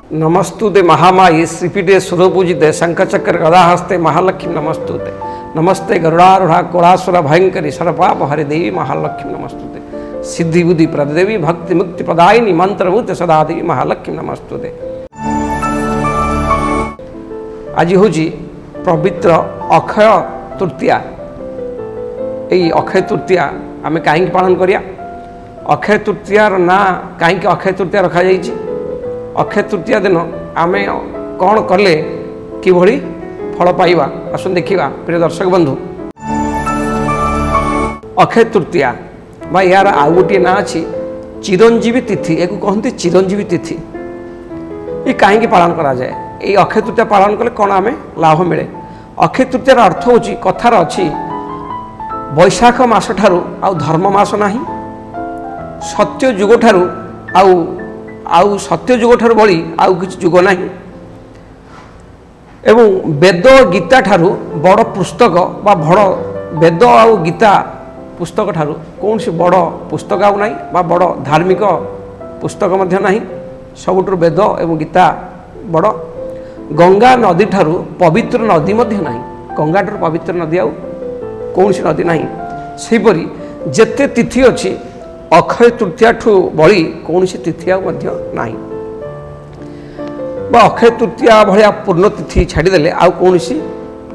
नमस्तुते महामाये श्रीपीठे सुरपूजिते शंखचक्र गदाहस्ते महालक्ष्मी नमस्तुते। नमस्ते गरुड़ारूढ़ा कोलासुर भयंकरी सर्वपाप हरि देवी महालक्ष्मी नमस्तुते। सिद्धि बुद्धि प्रदेवी भक्ति मुक्ति प्रदायिनी मंत्र मुक्त सदा देवी महालक्ष्मी नमस्तुते। आज हूँ पवित्र अक्षय तृतीया। यही अक्षय तृतीया आम कहीं पालन करिया। अक्षय तृतीयार ना कहीं अक्षय तृतीया रखा जाइए। अक्षय तृतीया दिन आम कौन कले किभली फल पाइबा आसन देखा। प्रिय दर्शक बंधु, अक्षय तृतीया बा यार आउ गोटे ना अच्छी चिरंजीवी तिथि। एक कहते चिरंजीवी तिथि। ये कहीं पालन करा जाए? ये अक्षय तृतीया पालन कले कौन आम लाभ मिले? अक्षय तृतीयार अर्थ हूँ कथार अच्छी बैशाख मास ठारू आउ धर्म मास नहीं, सत्य जुग ठारू आउ सत्य जुग ठारू बड़ी आउ किसी जुग नहीं, एवं वेद गीता ठारू बड़ पुस्तक बा बड़ वेद आउ गीता पुस्तक ठारू कौन सी बड़ पुस्तक आउ नहीं बा बड़ धार्मिक पुस्तक मध्य नहीं। सबुठु वेद एवं गीता बड़। गंगा नदी ठारू पवित्र नदी मध्य नहीं। गंगा ठारू पवित्र नदी आउ कौन सी नदी नहीं। सेहीपरि जेते तिथि अच्छी अक्षय तृतीया ठू बड़ी कौन सी तिथि आउ मध्य नहीं। अक्षय तृतीया भाया पूर्ण तिथि छाड़देले आउ कौन सी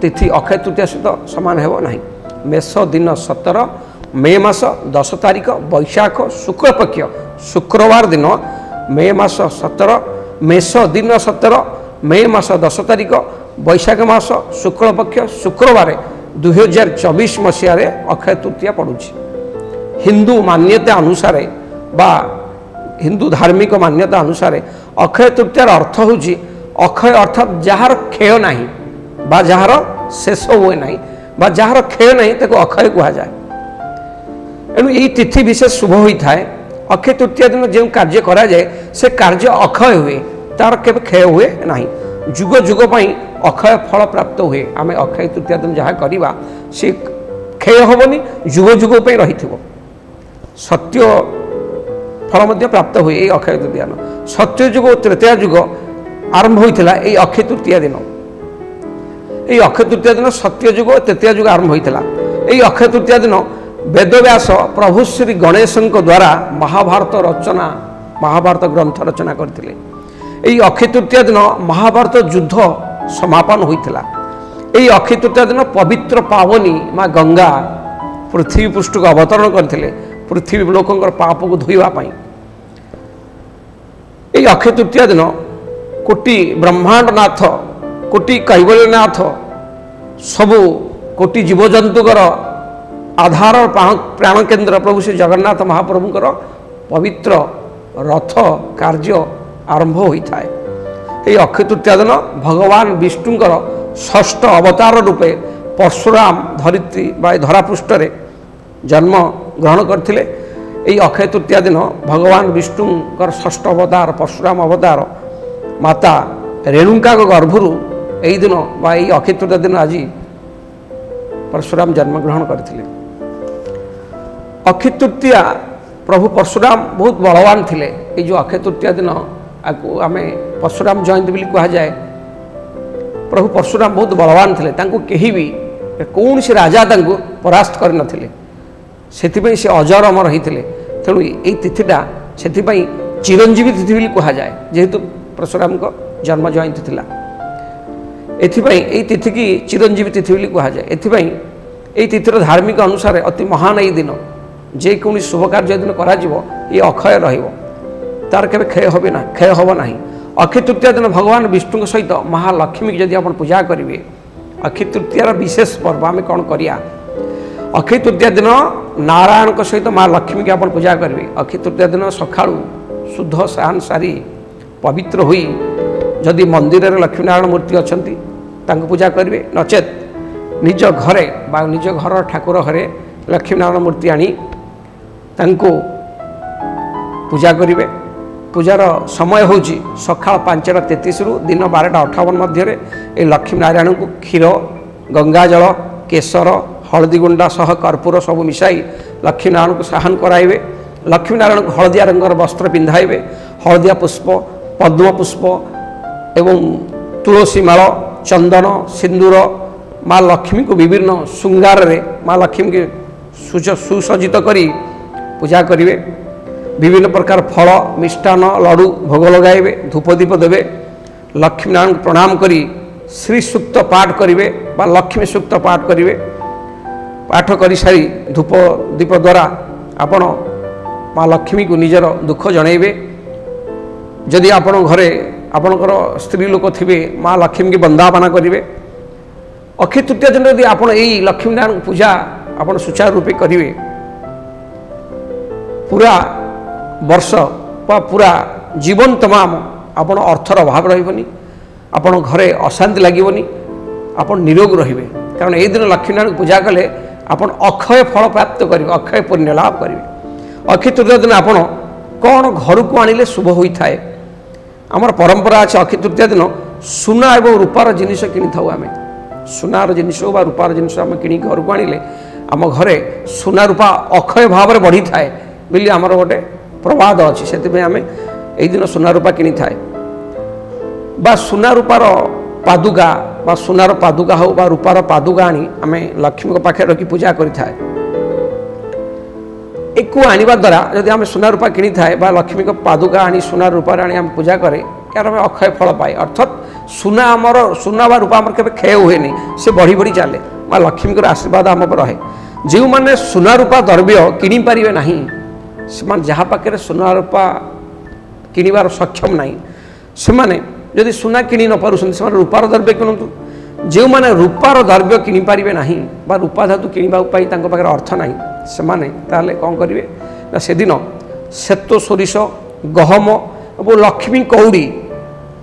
तिथि अक्षय तृतीया सहित सामान हो नहीं। मेष दिन 17 मे मास 10 तारिख बैशाख शुक्ल पक्ष शुक्रवार दिन मे मास 17 मेष दिन 17 मे मास 10 तारिख बैशाख मास शुक्ल पक्ष शुक्रवार 2024 मसीह अक्षय तृतीया पड़ुछि। हिंदू मान्यता अनुसार बा हिंदू धार्मिक मान्यता अनुसार अक्षय तृतीयार अर्थ हूँ अक्षय अर्थात जार क्षय नहीं बा जार शेष हुए नहीं बा जार क्षय नहीं ताको अक्षय कहा जाए। एणु यही तिथि विशेष शुभ होता है। अक्षय तृतीया दिन जो कार्य करा जाए से कार्य अक्षय हुए, तार केवल क्षय हुए नहीं। जुग जुग पई अक्षय फल प्राप्त हुए। आम अक्षय तृतीया दिन जहाँ करवा से क्षय हेनी, जुग जुग पई रहिथिबो। सत्य फल मध्य प्राप्त हुए ये अक्षय तृतीया दिन। सत्य जुग तृतीया जुग आरंभ होता है अक्षय तृतीया दिन। ये अक्षय तृतीया दिन सत्य जुग तृतीया जुग आरंभ होता है। ये अक्षय तृतीया दिन वेदव्यास प्रभु श्री गणेश द्वारा महाभारत ग्रंथ रचना करते। यही अक्षय तृतीया दिन महाभारत युद्ध समापन होता। यही अक्षय तृतीया दिन पवित्र पावनी माँ गंगा पृथ्वी पृष्ठ को अवतरण करते पृथ्वी लोकंर पाप को धोइवाई। यही अक्षय तृतीया दिन कोटि ब्रह्मांडनाथ कोटि कैवल्यनाथ सबु कोटि जीवजंतुकर आधार प्राण केन्द्र प्रभु श्री जगन्नाथ महाप्रभुकर पवित्र रथ कार्य आरंभ होता है। ये अक्षय तृतीया दिन भगवान विष्णुकर षष्ठ अवतार रूपे परशुराम धरित्री बा धरापृष्ठ जन्म ग्रहण करते। यही अक्षय तृतीया दिन भगवान विष्णुकर षष्ठ अवतार परशुराम अवतार माता रेणुका गर्भरु यही दिन बा यही अक्षय तृतीया दिन आज परशुराम जन्म ग्रहण करते। अक्षय तृतीया प्रभु परशुराम बहुत बलवान थे। ये जो अक्षय तृतीया दिन आम परशुराम जयंती बोली कह जाए। प्रभु परशुराम बहुत बलवान थे। कहीं भी कौन से राजा परास्त कर नथिले। से से अजर अमर होते। तेणु ये तिथिटा से चिरंजीवी तिथि बोली कह जाए जेहेतु परशुराम को जन्म जयंती थिला। एई तिथि की चिरंजीवी तिथि बोली कह जाए। एई तिथिर धार्मिक अनुसार अति महान यही दिन जेकोसी शुभ कार्य दिन करा ये अक्षय रहिबो, तार केबे क्षय होबे ना, क्षय होबो नाही। अक्षय तृतीया दिन भगवान विष्णु सहित महालक्ष्मी की जदि आपण पूजा करेंगे। अक्षय तृतीयार विशेष पर्व आम कौन करिया? अक्षय तृतीया दिन नारायण सहित माँ लक्ष्मी की आपण पूजा करेंगे। अक्षय तृतीया दिन सकाळू शुद्ध स्नान सारी पवित्र हुई जदि मंदिर में लक्ष्मीनारायण मूर्ति अच्छी तांको पूजा करेंगे। नचेत निज घरे बा निज घर ठाकुर घरे लक्ष्मीनारायण मूर्ति आनी तांको पूजा करेंगे। पूजार समय हूँ सका 5:33 रु दिन 12:58 मध्य ये लक्ष्मीनारायण को क्षीर गंगाजल केशर हलदी गुंडा सह कर्पूर सब मिसाई लक्ष्मीनारायण को साहन कराइबे। लक्ष्मीनारायण को हलदिया रंगर वस्त्र पिंधाइबे। हलदिया पुष्प पद्म पुष्प एवं तुलसी माल चंदन सिंदूर माँ लक्ष्मी को विभिन्न श्रृंगार रे माँ लक्ष्मी के सुसज्जित करी पूजा करेंगे। विभिन्न प्रकार फल मिष्टान लड्डू भोग लगाइबे धूपदीप देवे लक्ष्मी नारायण को प्रणाम करी श्री सूक्त पाठ करेंगे बा लक्ष्मी सूक्त पाठ करेंगे। पाठ कर सारी धूप दीप द्वारा आपण माँ लक्ष्मी को निजर दुख जनइबे। जदि आपण घरे आपणकर स्त्री लोक थे माँ लक्ष्मी की वंदापना करेंगे। अक्षय तृतीया दिन यदि आप लक्ष्मी नारायण पूजा आप सुचारू रूपे करेंगे पूरा वर्ष पूरा जीवन तमाम आप अर्थर अभाव रही आपण घरे अशांति लगनी आप निरोग रे कारण ये दिन लक्ष्मी नारायण पूजा कले आप अक्षय फल प्राप्त करेंगे अक्षय पुण्य लाभ करेंगे। अक्षय तृतीया दिन आप कौन घर को आणिले शुभ होता है आमर परंपरा अच्छे अक्षय तृतीया दिन सुना और रूपार जिनिस किनी था आम सुनार जिनिस बा रूपार जिनिस आम कि घर को आणिले आम घरे सुना रूपा अक्षय भाव में बढ़ी थाए बोली आमर गोटे प्रवाद अच्छी से आम यही दिन सुना रूपा किनी थाए बा सुना रूपार पादुका बा सुनार पादुका हो बा रूपार पादुका आनी आम लक्ष्मी को पाखे रखी पूजा करि थाए। एक आनिबा द्वारा यदि आम सुना रूपा किनी थाए बा लक्ष्मी को पादुका आनी सुना रूपार आनी आम पूजा करे यार आम अक्षय फल पाए अर्थात सुना आमर सुना बा रूपा आमर केबे क्षय हुए नहीं से बढ़ी बढ़ी चले माँ लक्ष्मी को आशीर्वाद आम पर रहे। जो मैंने सुना रूपा द्रव्य किनी पारिबे नहीं से जहाँ पाखे सुना रूपा किनिबार सक्षम नहीं से जदि सुना किनी न पारुछन से रूपार द्रव्य किणतु जो मैंने रूपार द्रव्य किनी पारिबे नहीं बा रूपा धातु किनिबा पाई तांको पाखरे अर्थ नहीं से माने ताले कौन करिवे ना से दिन श्वेत सोरिष गहम और लक्ष्मी कौड़ी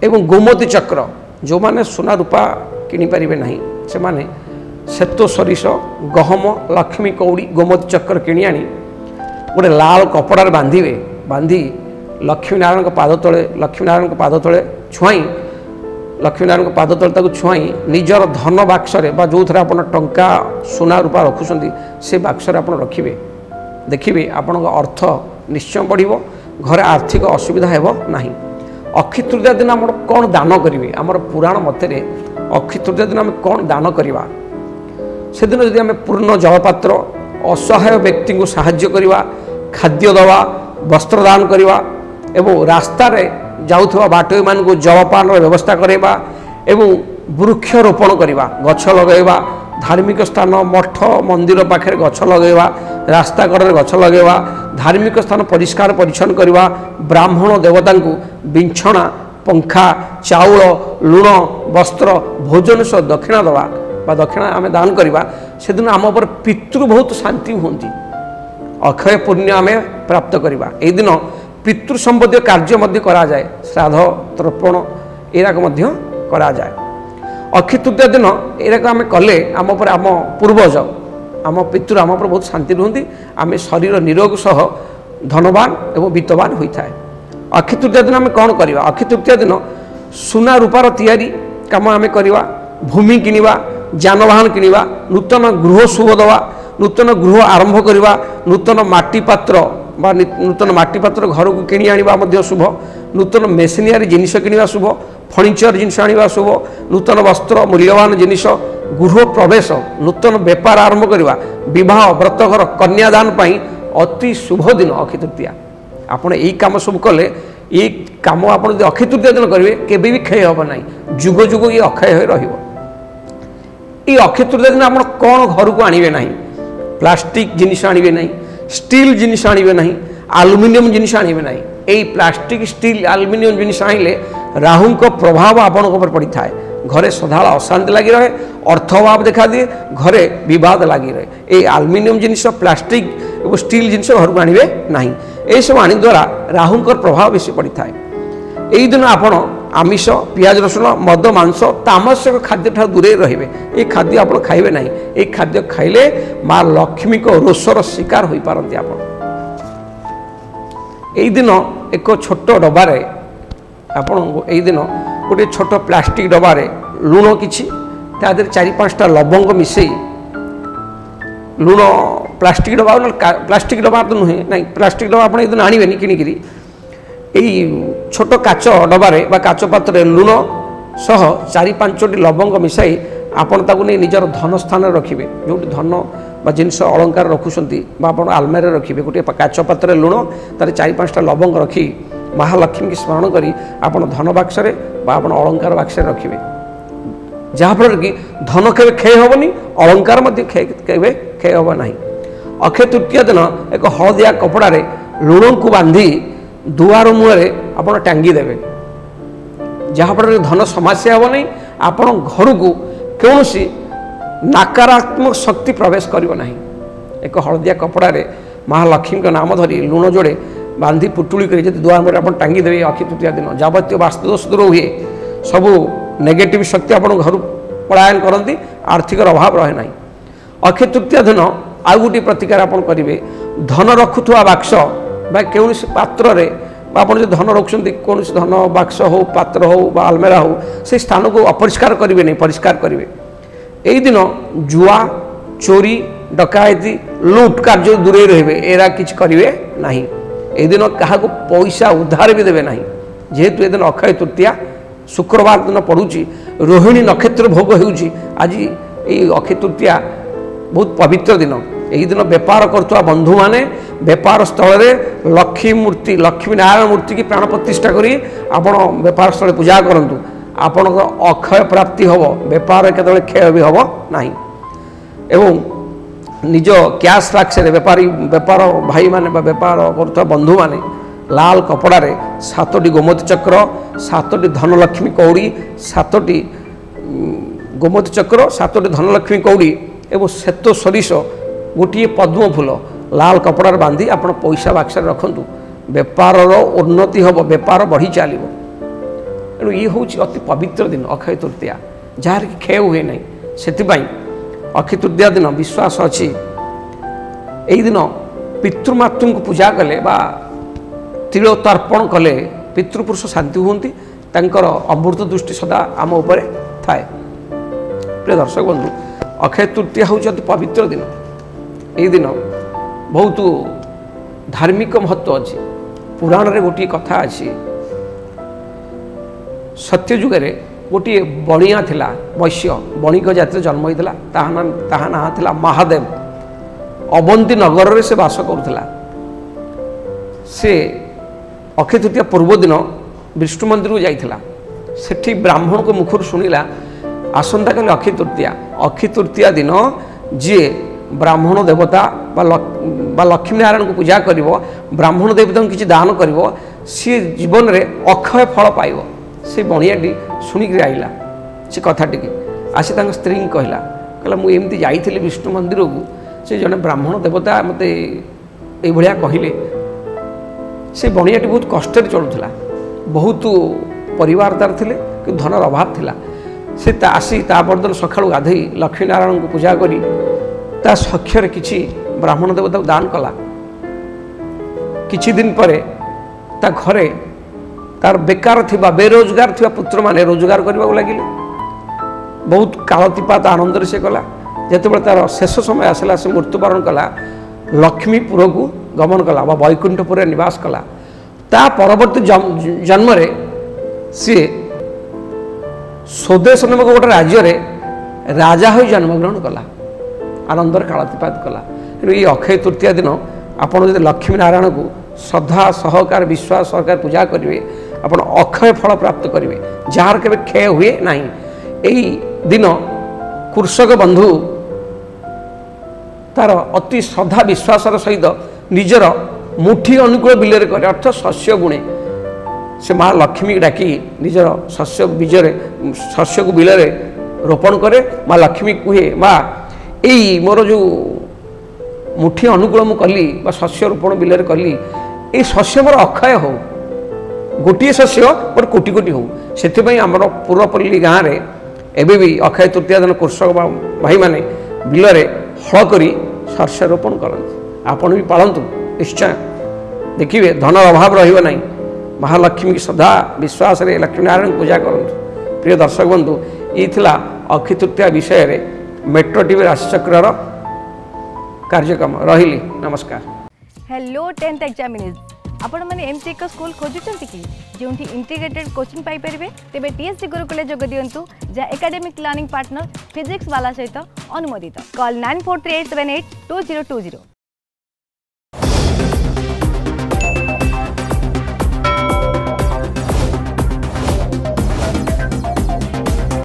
एवं गोमती चक्र जो मैंने सुना रूपा किनी पारिबे नहीं से माने श्वेत सोरिष गहम लक्ष्मी कौड़ी गोमती चक्र किणी आनी गोटे लाल कपड़ार बांधिबे बांधी लक्ष्मी नारायण को पाद तले लक्ष्मी नारायण को पाद तले छुआई लक्ष्मी नारायण को पाद तले ताको छुआई निजर धन बाक्सरे बा जो थरे आपण टंका सुना रूपा रखुछंती से बाक्सरे आपण रखिबे देखिबे आपण अर्थ निश्चय बढ़िबो घरे आर्थिक असुविधा हेबो नाही। अक्षय तृतीया दिन आम कौन दान करेंगे आमर पुराण मतरे अक्षय तृतीया दिन आम कौन दान करवा से दिन यदि आम पूर्ण जलपात्र असहाय व्यक्ति को साहाय्य करवा खाद्य दवा वस्त्र दान करवा एवं रास्तार जाऊथवा बाटोई मान को जलपान व्यवस्था करवा एवं वृक्षरोपण करवा गछ लगेवा धार्मिक स्थान मठ मंदिर पाखे गछ लगेवा रास्ता कड़े गछ लगेवा धार्मिक स्थान परिष्कार परिच्छन्न करवा ब्राह्मण देवता को बिंछणा पंखा चाउल लुण वस्त्र भोजन सह दक्षिणा दवा बा दक्षिणा आम दान करवा से दिन आम पर पितृ बहुत शांति होती अक्षय पुण्य आम प्राप्त करवा। यही दिन पितृ संबंधी कार्य मध्य करा जाए श्राद्ध तर्पण एराक मध्य करा जाए। अक्षय तृतीया दिन एराक आम कले आम पर आम पूर्वज आम पितृ आम पर बहुत शांति रुहति आम शरीर निरोग सह धनवान एवं वित्तवान होता है। अक्षय तृतीया दिन आम कौन करवा अक्षय तृतीया दिन सुना रूपार तैयारी काम आम करवा भूमि किनिवा जानवाहन किनिवा नूतन गृह शुभ दवा नूतन गृह आरंभ करवा नूतन माटी पात्र बा नूतन माटी पात्र घर को किणी आनिबा मध्य शुभ नूतन मेसिनियारी जिनिस किनिबा शुभ फर्निचर जिनिस आनिबा शुभ नूतन वस्त्र मूल्यवान जिनिस गृह प्रवेश नूतन व्यापार आरंभ करवा विवाह व्रतघर कन्यादान पाई अति शुभ दिन अक्षय तृतीया आपण यही काम सब कले ये काम आप अक्षय तृतीया दिन करेंगे केबे भी क्षय हम ना जुग जुग ये अक्षय हो रहिबो। ये अक्षय तृतीया दिन आप कौन घर को आणवे ना प्लास्टिक जिनिस आणवे ना स्टील जिनिस आणवे ना आलुमिनियम जिनिस आणवे ना यही प्लास्टिक स्टील आलुमिनियम जिनिस आनिले राहु को प्रभाव आपण पड़ी था घरे सदाला अशांति लगी रहे अर्थभाव देखा दिए घरे विवाद लगी रहे ये आलुमिनियम जिनिस प्लास्टिक और स्टील जिनिस घर को आणवे ना यह सब आनी द्वारा राहु प्रभाव बेसी पड़ी था। यही दिन आपण आमिष पियाज रसुण मद मांस तामसिक खाद्य ठार दूरे रहिबे ये खाद्य आप खाइबे नहीं ये खाद्य खाइले माँ लक्ष्मी को रोषर शिकार हो पारती आप। यही दिन एक छोट डबारे आपण यही दिन गोटे छोट प्लास्टिक डबारे लुण किछि ता देहरे 4-5टा लवंग मिसई लुण प्लास्टिक डबा प्लास्टिक डबा तो नुहे ना प्लास्टिक डबा आप दिन आणवे किणिकी এই ছোট কাচ ডবারে বা কাচ পাত্রে লୁଣ सह 4-5टी लवंग मिसाई आपण ताकू नहीं निजर धन स्थान रखिए जो धन बा जिनस अलंकार रखुंट आप आलमारी रखिए गोटे काच पात्र लुण तार 4-5टा लवंग रखी महालक्ष्मी की स्मरण करी आपण धन बाक्सरे आप अलंकार बाक्स रखिए जहाँफल कि धन केवे क्षय हेनी अलंकार केवे क्षय हम ना। अक्षय तृतीय दिन एक हलदिया कपड़े लुण को बांधी दुआर मुहरे आप टांगी देवे जहाँफल धन समस्या हम नहीं आपण घर को कौन नकारात्मक शक्ति प्रवेश करिवो नाही। एक हलदिया कपड़े महालक्ष्मी का नाम धरी लुण जोड़े बांधी पुटुली कर दुआर मुहरे आप टांगी देवे अक्षय तृतीया दिन जावतीय वास्तुदोष दूर हुए सबू नेगेटिव शक्ति आप घर पलायन करती आर्थिक अभाव रहे ना। अक्षय तृतीया दिन आउ गोटे प्रतिकार आप करेंगे धन रखुवा बाक्स कौन पात्र आप जो धन रखुच्च कौन धन बाक्स हो पात्र हो आलमेरा हो से स्थान को अपरिष्कार करेंगे नहीं परिष्कार करेंगे। यही दिन जुआ चोरी डकायती लुट कार्य दूरे रे एरा किछ करेंगे ना। यही दिन क्या पैसा उधार भी देवे ना जेहेतु ये दिन अक्षय तृतीया शुक्रवार दिन पड़ुची रोहिणी नक्षत्र भोग होउची आज ये अक्षय तृतीया बहुत पवित्र दिन। यही दिन बेपार करथुवा बंधु माने बेपार स्थल रे लक्ष्मी मूर्ति लक्ष्मी नारायण मूर्ति की प्राण प्रतिष्ठा करी आपण बेपार स्थल पूजा करंतु आपण अक्षय प्राप्ति हब बेपार केतले क्षय भी हब नाही। एवं निज कैश बाक्स रे बेपार भाई माने बेपार करथुवा बंधु माने लाल कपड़े 7टी गोमती चक्र 7टी धनलक्ष्मी कौड़ी 7टी गोमती चक्र 7टी धनलक्ष्मी कौड़ी एवं श्वेत सरिष गोटे पद्म फूल लाल कपड़े बांधी आप पैसा बाक्स रखु बेपार उन्नति हम बेपार बढ़ी चलो। तेणु ये हूँ अति पवित्र दिन अक्षय तृतीया जार कि क्षय हुए ना से अक्षय तृतीया दिन विश्वास अच्छी यही दिन पितृमातृ को पूजा कले बा तिल तर्पण कले पितृपुरुष शांति होती अमृत दृष्टि सदा आम उपर थाए। प्रिय दर्शक बंधु अक्षय तृतीया हूँ अति पवित्र दिन यही दिन बहुत धार्मिक महत्व अच्छी पुराण रे गोटे कथा अच्छी सत्ययुगे गोटे बणिया थिला वैश्य बणिक जाति जन्म होता ताहा ना थिला महादेव अवंती नगर रे से बास करुला। से अक्षय तृतीया पूर्व दिन विष्णु मंदिर को जाइथिला सेठी ब्राह्मण को मुखर शुणिला आसंता काली अक्षय तृतीया दिन जी ब्राह्मण देवता बा लक्ष्मी नारायण को पूजा करिवो ब्राह्मण देवता को किसी दान करिवो सी जीवन रे अक्षय फल पाइबो। से बणियाटी शुणिक आइला से कथाटी आसी स्त्री कहला कहला मु एमती जाइथिली विष्णु मंदिर को से जने ब्राह्मण देवता मते ए भलिया कहिले से बणियाटी बहुत कष्ट चलुला बहुत परिवार तार थिले कि धनर अभाव थिला से आसी परदिन सकाळु गाधई लक्ष्मी नारायण को पूजा करी ता सख्यर किछि ब्राह्मण देवता को दान कला। किछि दिन परे ता घरे तार बेकार थिबा बेरोजगार थिबा पुत्र माने रोजगार करबा लागिले बहुत कालतिपात आनंद से कला जेतेबेले तार शेष समय आसला से मृत्युवरण कला लक्ष्मीपुर को गमन कला बा वैकुंठपुर निवास कला। ता परवर्ती जन्म रे सी स्वदेश नामक गोटे राज्य रे राजा हो जन्मग्रहण कला आनंदर कालतिपात कला। तेणु ये अक्षय तृतीया दिन आपड़ जो लक्ष्मी नारायण को श्रद्धा सहकार विश्वास सहकार पूजा करेंगे आप अक्षय फल प्राप्त करेंगे जार के क्षय हुए ना। यही दिन कृषक बंधु तार अति श्रद्धा विश्वास सहित निजर मुठी अनुकूल बिल करे अर्थ शस्य गुणे से माँ लक्ष्मी डाकी निजर शस्य बीजरे शस्य को बिल रोपण करे माँ लक्ष्मी कहे माँ यही मोर जो मुठी अनुकूल मु कली शस्य रोपण बिल कली ये शस्य मोर अक्षय हो गोटे शस्य बट कोटी कोटी हो से आमर पूर्वपल्ली गाँव में एवं भी अक्षय तृतीया दिन कृषक भाई मैंने बिल हल करी शस्य रोपण करते आपण भी पालतु निश्चय देखिए धन अभाव रहिबो नहीं। महालक्ष्मी की श्रद्धा विश्वास रे लक्ष्मी नारायण पूजा करंतु। प्रिय दर्शक बंधु ये थिला अक्षय तृतीया विषय रे मेट्रो टीवी राशिचक्र कार्यक्रम रही। नमस्कार। हेलो 10th एग्जामिनीज आपण मैंने एमती एक स्कूल खोजुंट कि जो इंटीग्रेटेड कोचिंग पाइपर तेज टीएससी गुरुकुल जोग दिंतु जहाँ एकेडमिक लर्निंग पार्टनर फिजिक्स वाला सहित अनुमोदित कॉल 9438782020।